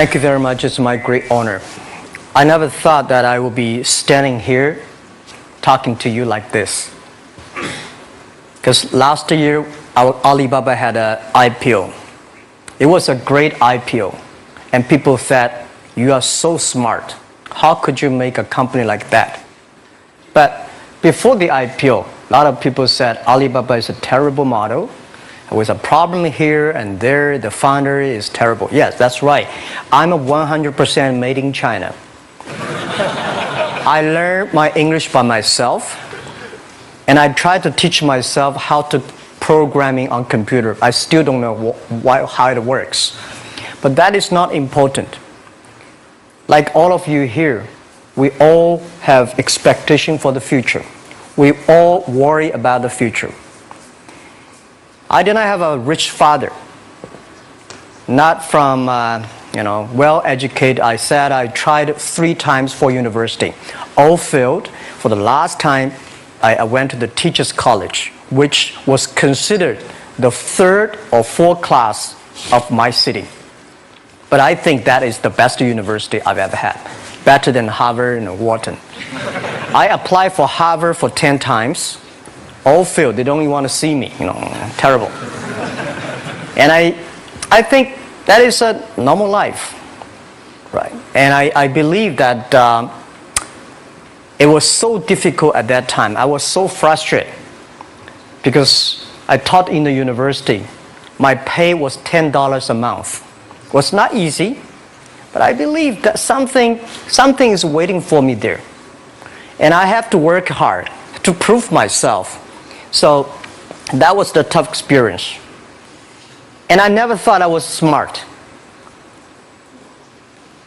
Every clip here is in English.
Thank you very much. It's my great honor. I never thought that I would be standing here talking to you like this. Because last year, Alibaba had an IPO. It was a great IPO. And people said, you are so smart. How could you make a company like that? But before the IPO, a lot of people said Alibaba is a terrible model. There was a problem here and there. The founder is terrible. Yes, that's right. I'm a 100% made in China. I learned my English by myself. And I tried to teach myself how to programming on computer. I still don't know how it works. But that is not important. Like all of you here, we all have expectation for the future. We all worry about the future. I did not have a rich father. Not from, well-educated. I said I tried 3 times for university. All failed. For the last time, I went to the teacher's college, which was considered the 3rd or 4th class of my city. But I think that is the best university I've ever had. Better than Harvard and Wharton. I applied for Harvard for 10 times. All failed. They don't even want to see me. Terrible. And I think that is a normal life. Right? And I believe that it was so difficult at that time. I was so frustrated. Because I taught in the university. My pay was $10 a month. It was not easy, but I believe that something is waiting for me there. And I have to work hard to prove myself. So that was the tough experience. And I never thought I was smart.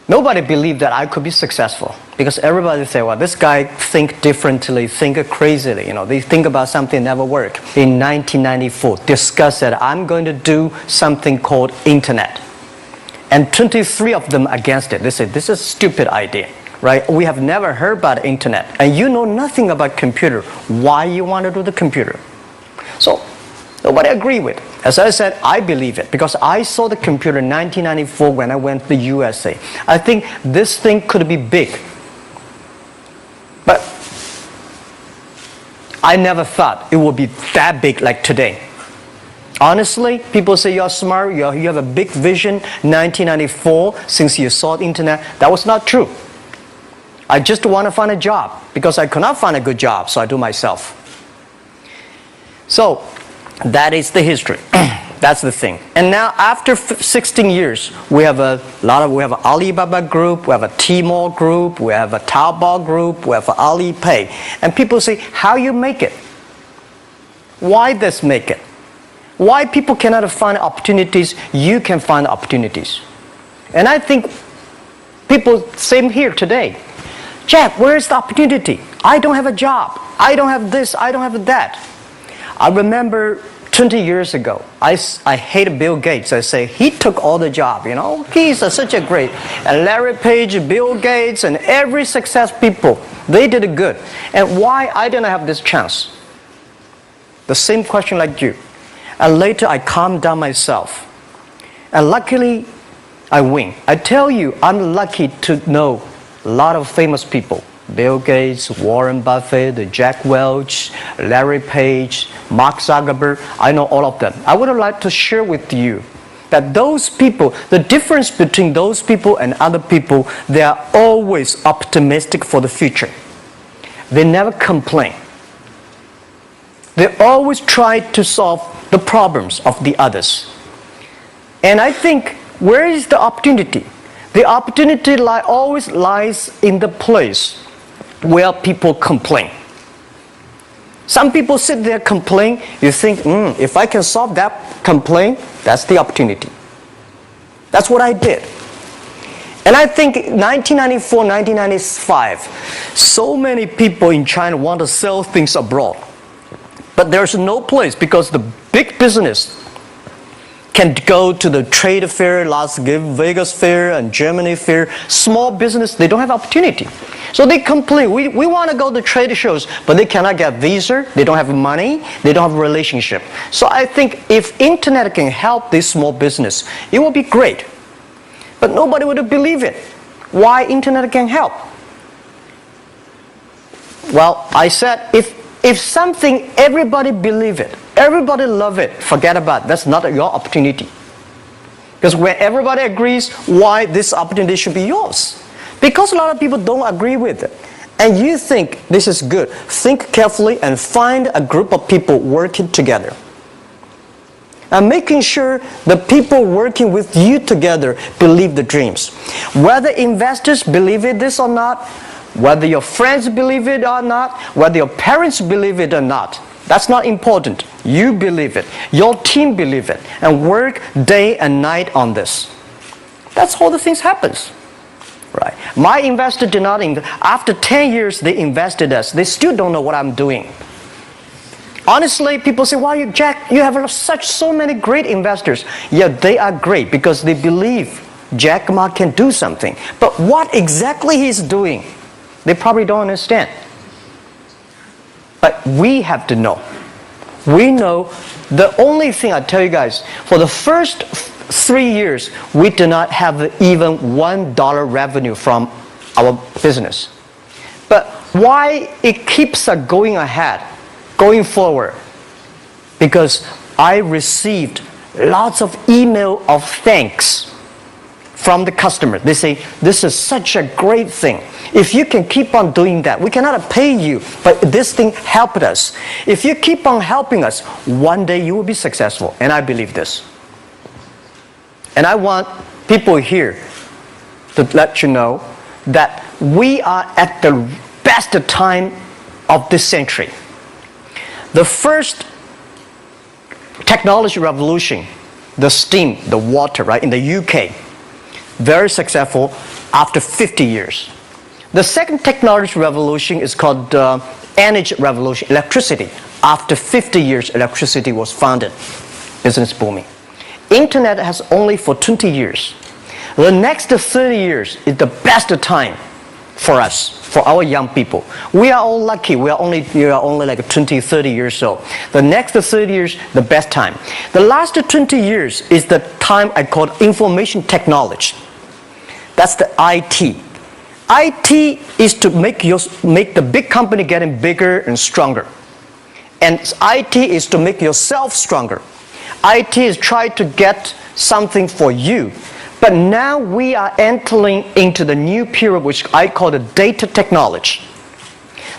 Nobody believed that I could be successful. Because everybody say, well, this guy think differently, think crazily. They think about something never work. In 1994, discussed that I'm going to do something called internet. And 23 of them against it. They said, this is a stupid idea, right? We have never heard about internet. And you know nothing about computer. Why you want to do the computer? So, nobody agreed with it. As I said, I believe it. Because I saw the computer in 1994 when I went to the USA. I think this thing could be big. But I never thought it would be that big like today. Honestly, people say you're smart, you have a big vision. 1994, since you saw the internet, that was not true. I just want to find a job because I could not find a good job, so I do myself. So that is the history. That's the thing. And now after 16 years, we have an Alibaba group, we have a Tmall group, we have a Taobao group, we have an Alipay. And people say, how you make it? Why this make it? Why people cannot find opportunities, you can find opportunities. And I think people, same here today. Jack, where is the opportunity? I don't have a job. I don't have this, I don't have that. I remember 20 years ago, I hated Bill Gates. I say, he took all the job, He's such a great. And Larry Page, Bill Gates, and every success people, they did it good. And why I didn't have this chance? The same question like you. And later I calmed down myself. And luckily, I win. I tell you, I'm lucky to know a lot of famous people. Bill Gates, Warren Buffett, Jack Welch, Larry Page, Mark Zuckerberg. I know all of them. I would like to share with you that those people, the difference between those people and other people, they are always optimistic for the future. They never complain. They always try to solve the problems of the others. And I think, where is the opportunity? The opportunity always lies in the place where people complain. Some people sit there complain. You think, if I can solve that complaint, that's the opportunity. That's what I did. And I think 1994, 1995, so many people in China want to sell things abroad. But there's no place because the big business can go to the trade fair, Las Vegas fair and Germany fair. Small business, they don't have opportunity. So they complain, we want to go to trade shows, but they cannot get visa, they don't have money, they don't have a relationship. So I think if internet can help this small business, it will be great. but nobody would believe it. Why internet can help? Well, I said, if something, everybody believe it, everybody love it, forget about it. That's not your opportunity. Because when everybody agrees, why this opportunity should be yours? Because a lot of people don't agree with it. And you think this is good. Think carefully and find a group of people working together. And making sure the people working with you together believe the dreams. Whether investors believe it this or not, whether your friends believe it or not, whether your parents believe it or not, that's not important. You believe it. Your team believe it. And work day and night on this. That's how the things happens. Right. My investor did not invest. After 10 years, they invested us. They still don't know what I'm doing. Honestly, people say, "Why, Jack, you have so many great investors." Yeah, they are great because they believe Jack Ma can do something. But what exactly he's doing, they probably don't understand. But we have to know. We know the only thing I tell you guys, for the first 3 years, we do not have even $1 revenue from our business. But why it keeps us going ahead, going forward? Because I received lots of email of thanks from the customer. They say, "This is such a great thing. If you can keep on doing that, we cannot pay you, but this thing helped us. If you keep on helping us, one day you will be successful." And I believe this. And I want people here to let you know that we are at the best time of this century. The first technology revolution, the steam, the water, right, in the UK, very successful after 50 years. The second technology revolution is called energy revolution, electricity. After 50 years, electricity was founded, business booming. Internet has only for 20 years. The next 30 years is the best time for us, for our young people. We are all lucky. We are only like 20, 30 years old. The next 30 years, the best time. The last 20 years is the time I call information technology. That's the IT. IT is to make the big company getting bigger and stronger. And IT is to make yourself stronger. IT is trying to get something for you. But now we are entering into the new period, which I call the data technology.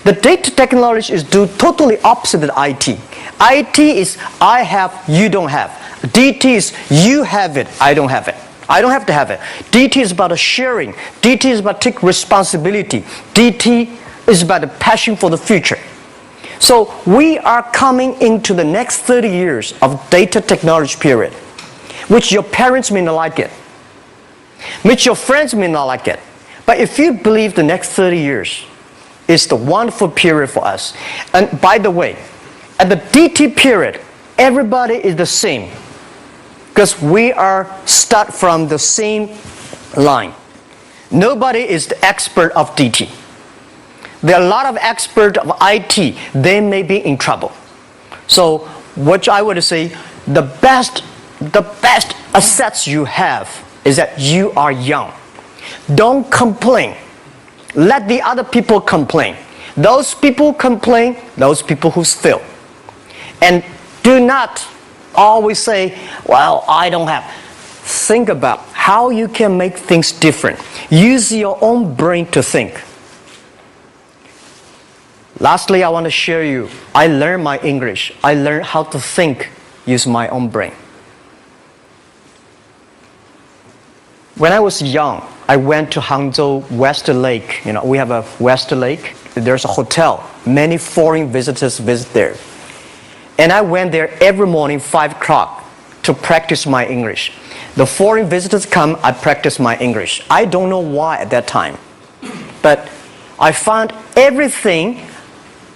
The data technology is totally opposite of IT. IT is I have, you don't have. DT is you have it, I don't have it. I don't have to have it. DT is about sharing. DT is about taking responsibility. DT is about the passion for the future. So we are coming into the next 30 years of data technology period, which your parents may not like it, which your friends may not like it. But if you believe the next 30 years is the wonderful period for us. And by the way, at the DT period, everybody is the same. Because we are start from the same line. Nobody is the expert of DT. There are a lot of experts of IT. They may be in trouble. So what I would say, the best assets you have is that you are young. Don't complain. Let the other people complain. Those people complain, those people who fail. And do not always say, "Well, I don't have." Think about how you can make things different. Use your own brain to think. Lastly, I want to share you, I learned my English. I learned how to think, use my own brain. When I was young, I went to Hangzhou West Lake. We have a West Lake. There's a hotel. Many foreign visitors visit there. And I went there every morning, 5 o'clock, to practice my English. The foreign visitors come, I practice my English. I don't know why at that time. But I found everything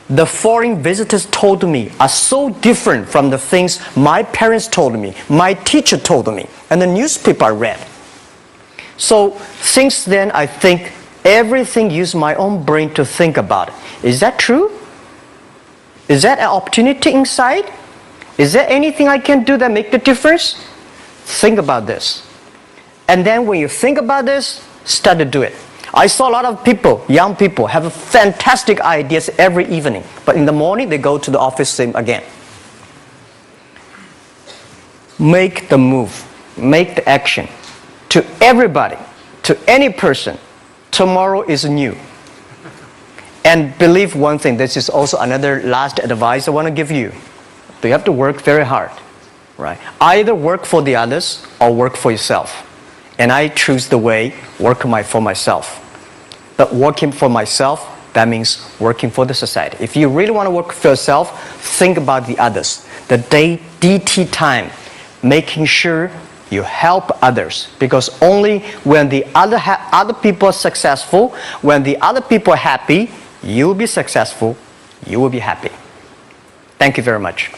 the foreign visitors told me are so different from the things my parents told me, my teacher told me, and the newspaper I read. So since then, I think everything use my own brain to think about it. Is that true? Is that an opportunity inside? Is there anything I can do that make the difference? Think about this. And then when you think about this, start to do it. I saw a lot of people, young people, have fantastic ideas every evening. But in the morning, they go to the office same again. Make the move. Make the action. To everybody, to any person, tomorrow is new. And believe one thing, this is also another last advice I want to give you. You have to work very hard. Right? Either work for the others or work for yourself. And I choose the way, work for myself. But working for myself, that means working for the society. If you really want to work for yourself, think about the others. The DT time, making sure you help others. Because only when the other people are successful, when the other people are happy, you will be successful, you will be happy. Thank you very much.